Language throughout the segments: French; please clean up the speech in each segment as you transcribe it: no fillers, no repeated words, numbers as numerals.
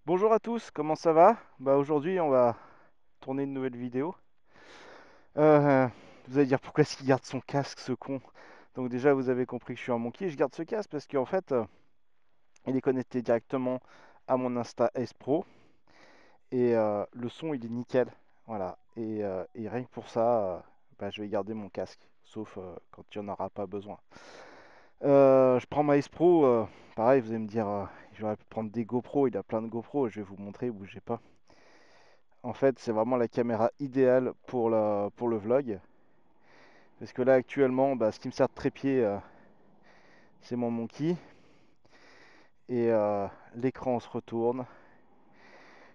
Bonjour à tous, comment ça va? Aujourd'hui on va tourner une nouvelle vidéo. Euh, Vous allez dire pourquoi est-ce qu'il garde son casque ce con? Donc déjà vous avez compris que je suis un monkey, je garde ce casque parce qu'en fait il est connecté directement à mon Insta S Pro et le son il est nickel. Voilà. Et rien que pour ça, je vais garder mon casque, sauf quand il n'y en aura pas besoin. Je prends ma S Pro, pareil vous allez me dire j'aurais pu prendre des GoPro, il a plein de GoPro, je vais vous montrer, bougez pas. En fait, c'est vraiment la caméra idéale pour le vlog. Parce que là, actuellement, ce qui me sert de trépied, c'est mon Monkey. Et l'écran se retourne.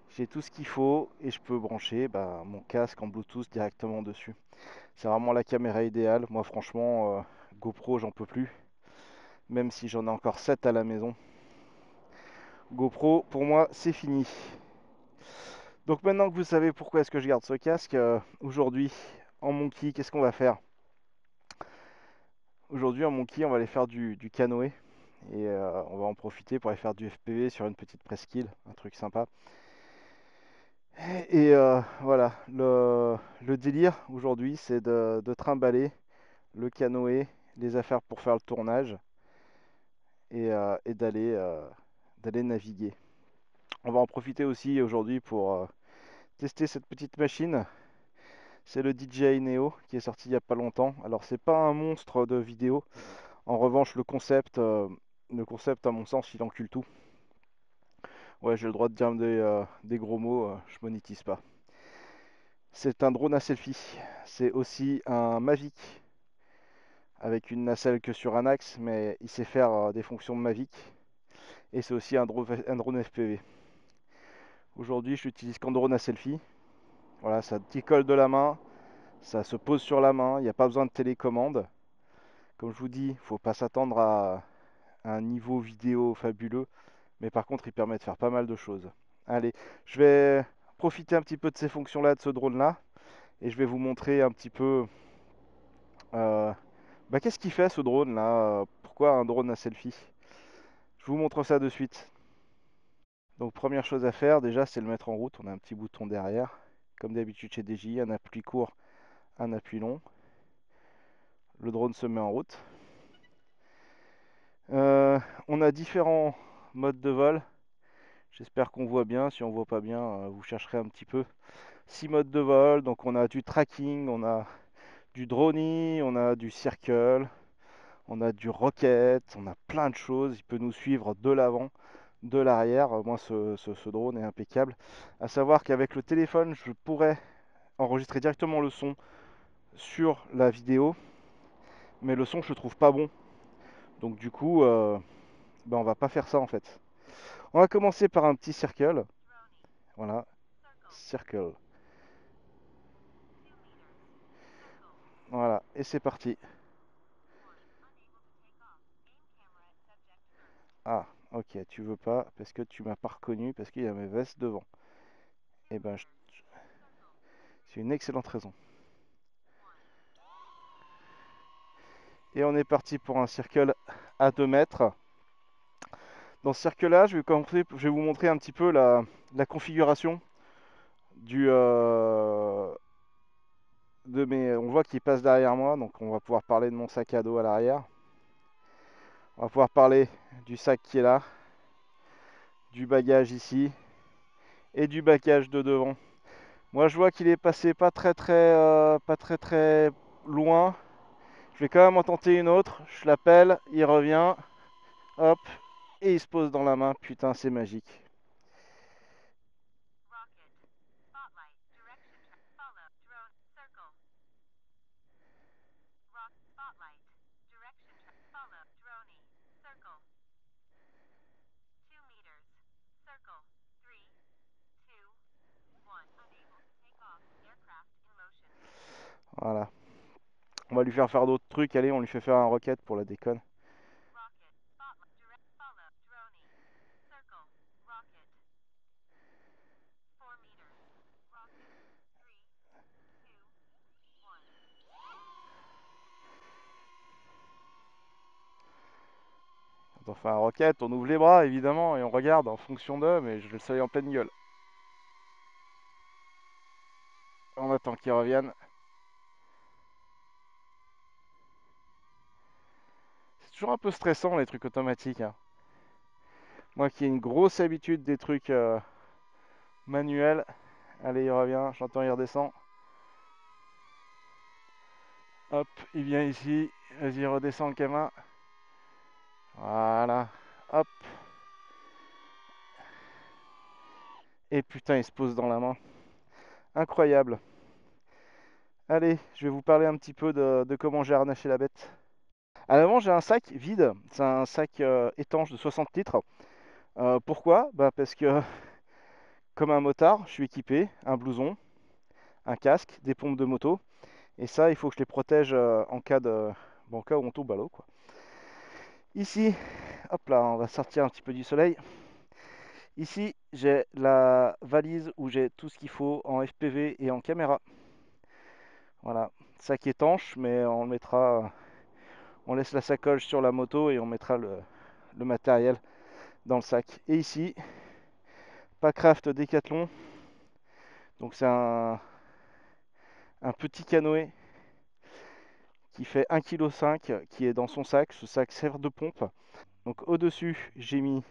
J'ai tout ce qu'il faut et je peux brancher mon casque en Bluetooth directement dessus. C'est vraiment la caméra idéale. Moi, franchement, GoPro, j'en peux plus. Même si j'en ai encore 7 à la maison. GoPro, pour moi, c'est fini. Donc maintenant que vous savez pourquoi est-ce que je garde ce casque, aujourd'hui, en Monkey, qu'est-ce qu'on va faire? Aujourd'hui, en Monkey, on va aller faire du canoë. Et on va en profiter pour aller faire du FPV sur une petite presqu'île, un truc sympa. Et voilà, le délire aujourd'hui, c'est de trimballer le canoë, les affaires pour faire le tournage et d'aller naviguer. On va en profiter aussi aujourd'hui pour tester cette petite machine. C'est le DJI Neo qui est sorti il n'y a pas longtemps. Alors c'est pas un monstre de vidéo. En revanche, le concept à mon sens, il encule tout. Ouais, j'ai le droit de dire des gros mots, je monétise pas. C'est un drone à selfie. C'est aussi un Mavic avec une nacelle que sur un axe, mais il sait faire des fonctions de Mavic. Et c'est aussi un drone FPV. Aujourd'hui, je n'utilise qu'un drone à selfie. Voilà, ça décolle de la main, ça se pose sur la main, il n'y a pas besoin de télécommande. Comme je vous dis, il ne faut pas s'attendre à un niveau vidéo fabuleux, mais par contre, il permet de faire pas mal de choses. Allez, je vais profiter un petit peu de ces fonctions-là, de ce drone-là, et je vais vous montrer un petit peu euh, qu'est-ce qu'il fait ce drone là. Pourquoi un drone à selfie? Je vous montre ça de suite. Donc première chose à faire déjà, c'est le mettre en route. On a un petit bouton derrière, comme d'habitude chez DJI, un appui court, un appui long. Le drone se met en route. On a différents modes de vol. J'espère qu'on voit bien. Si on voit pas bien, vous chercherez un petit peu. 6 modes de vol. Donc on a du tracking, on a du droning, on a du circle, on a du rocket, on a plein de choses. Il peut nous suivre de l'avant, de l'arrière. Moi, ce drone est impeccable. À savoir qu'avec le téléphone, je pourrais enregistrer directement le son sur la vidéo, mais le son, je le trouve pas bon. Donc du coup, on va pas faire ça en fait. On va commencer par un petit circle. Voilà, circle. Voilà, et c'est parti. Ah, ok, tu veux pas parce que tu m'as pas reconnu parce qu'il y a mes vestes devant. Eh ben, c'est une excellente raison. Et on est parti pour un circle à 2 mètres. Dans ce cercle-là, je vais vous montrer un petit peu la configuration du, de mes. On voit qu'il passe derrière moi, donc on va pouvoir parler de mon sac à dos à l'arrière. On va pouvoir parler du sac qui est là, du bagage ici et du bagage de devant. Moi, je vois qu'il est passé pas très très loin. Je vais quand même en tenter une autre. Je l'appelle, il revient, hop, et il se pose dans la main. Putain, c'est magique. Voilà. On va lui faire d'autres trucs. Allez, on lui fait faire un rocket pour la déconne. on fait un roquette, on ouvre les bras évidemment et on regarde en fonction d'eux, mais j'ai le soleil en pleine gueule. On attend qu'ils reviennent. C'est toujours un peu stressant les trucs automatiques, hein. Moi qui ai une grosse habitude des trucs manuels. Allez, il revient, j'entends, il redescend. Hop, il vient ici. Vas-y, redescend le gamin. Voilà. Hop. Et putain, il se pose dans la main. Incroyable. Allez, je vais vous parler un petit peu de comment j'ai harnaché la bête. À l'avant, j'ai un sac vide. C'est un sac étanche de 60 litres. Pourquoi? Bah parce que, comme un motard, je suis équipé. Un blouson, un casque, des pompes de moto. Et ça, il faut que je les protège en cas de... Bon, en cas où on tombe à l'eau, quoi. Ici, hop là, on va sortir un petit peu du soleil. Ici, j'ai la valise où j'ai tout ce qu'il faut en FPV et en caméra. Voilà, sac étanche, mais on le mettra, on laisse la sacoche sur la moto et on mettra le matériel dans le sac. Et ici, Packraft Decathlon. Donc c'est un petit canoë qui fait 1,5 kg qui est dans son sac. Ce sac sert de pompe. Donc au-dessus, j'ai mis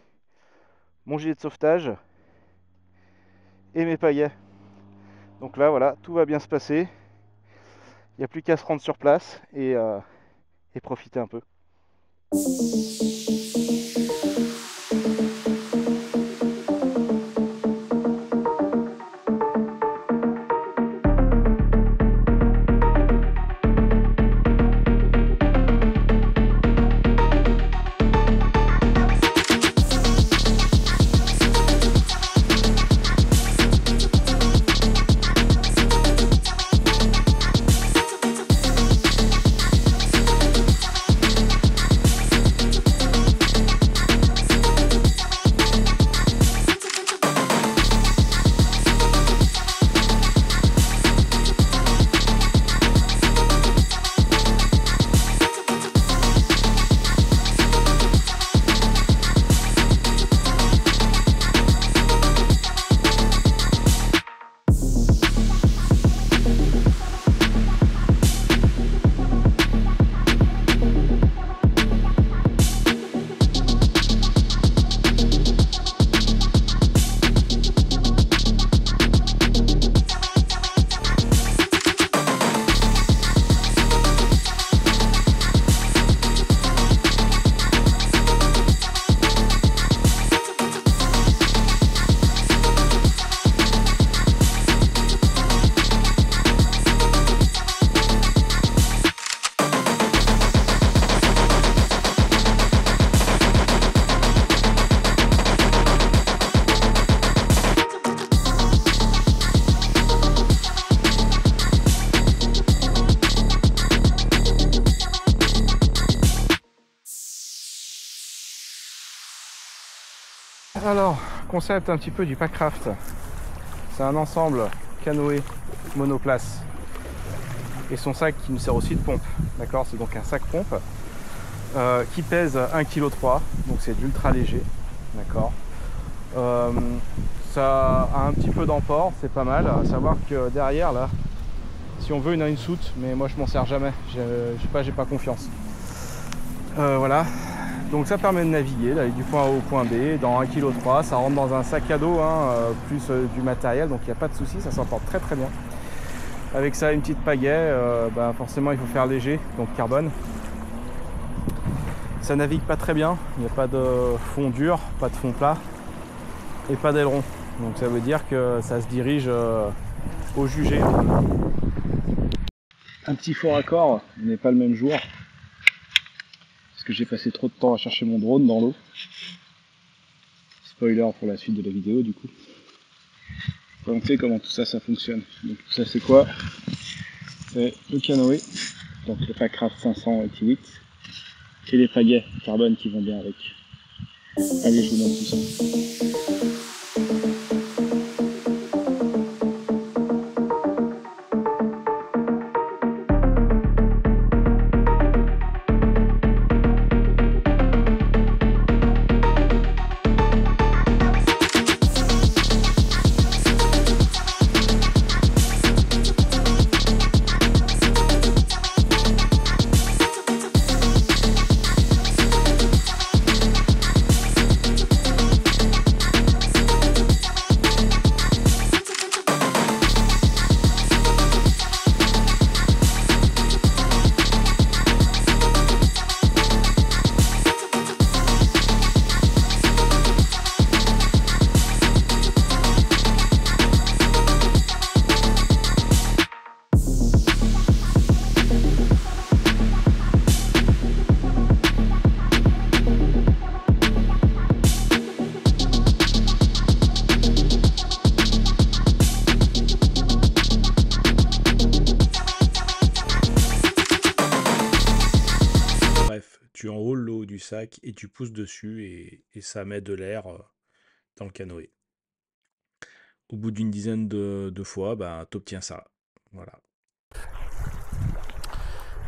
mon gilet de sauvetage et mes pagaies. Donc là, voilà, tout va bien se passer. Il n'y a plus qu'à se rendre sur place et profiter un peu. Alors, concept un petit peu du Packraft. C'est un ensemble canoë monoplace et son sac qui nous sert aussi de pompe. D'accord, c'est donc un sac pompe qui pèse 1,3 kg, donc c'est d'ultra léger. D'accord. Ça a un petit peu d'emport, c'est pas mal. À savoir que derrière là, si on veut, il y a une soute, mais moi je m'en sers jamais. J'ai pas confiance. Voilà. Donc ça permet de naviguer, d'aller du point A au point B dans 1,3 kg, ça rentre dans un sac à dos, hein, plus du matériel, donc il n'y a pas de souci, ça s'emporte très très bien. Avec ça, une petite pagaie, bah forcément il faut faire léger, donc carbone. Ça navigue pas très bien, il n'y a pas de fond dur, pas de fond plat et pas d'aileron. Donc ça veut dire que ça se dirige au jugé. Un petit faux raccord, on n'est pas le même jour. Parce que j'ai passé trop de temps à chercher mon drone dans l'eau. Spoiler pour la suite de la vidéo du coup. On sait comment tout ça fonctionne. Donc tout ça c'est quoi? C'est le canoë, donc le Packraft 500 T8 et les pagaies carbone qui vont bien avec. Allez, je vous donne tout ça. sac et tu pousses dessus et ça met de l'air dans le canoë. Au bout d'une dizaine de fois, bah, tu obtiens ça. Voilà.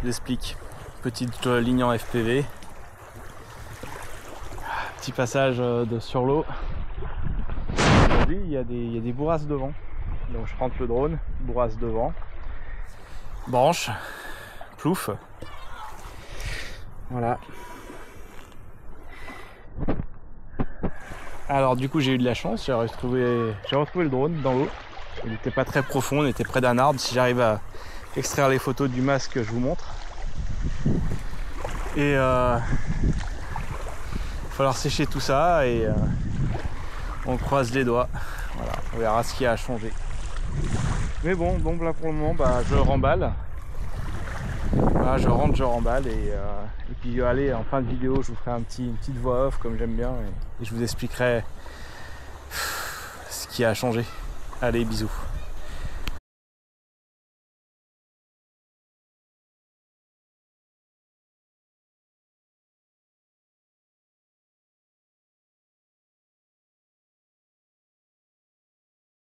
J'explique. Petite ligne en FPV. Petit passage sur l'eau. Aujourd'hui, il y a des bourrasques de vent. Donc je rentre le drone, bourrasque de vent. Branche, plouf. Voilà. Alors du coup j'ai eu de la chance, j'ai retrouvé le drone dans l'eau. Il n'était pas très profond, on était près d'un arbre. Si j'arrive à extraire les photos du masque, je vous montre. Et il va falloir sécher tout ça et on croise les doigts. Voilà, on verra ce qui a changé. Mais bon, donc là pour le moment, bah, je remballe. Voilà, je rentre, je remballe et puis allez, en fin de vidéo, je vous ferai une petite voix off comme j'aime bien et je vous expliquerai ce qui a changé. Allez, bisous.